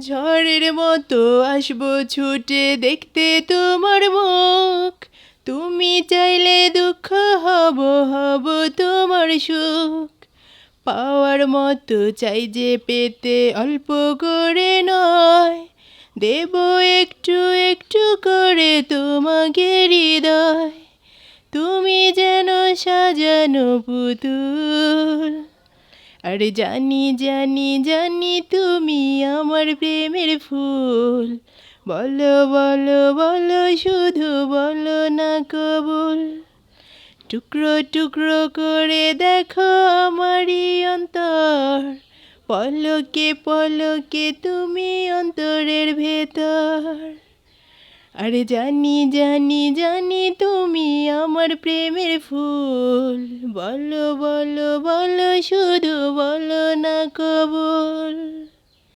ঝড়ের মতো আসবো ছুটে দেখতে তোমার মুখ। তুমি চাইলে দুঃখ হব, হব তোমার সুখ। পাওয়ার মতো চাই যে পেতে অল্প করে নয়, দেব একটু একটু করে তোমাকে হৃদয়। তুমি যেন সাজানো পুতুল। আরে জানি জানি জানি তুমি আমার প্রেমের ফুল। বলো বলো বলো শুধু বলো না কবুল। টুকরো টুকরো করে দেখো আমারই অন্তর, পলকে পলকে তুমি অন্তরের ভেতর। আরে জানি জানি জানি তুমি আমার প্রেমের ফুল। বলো বলো বলো শুধু বলো না কবুল।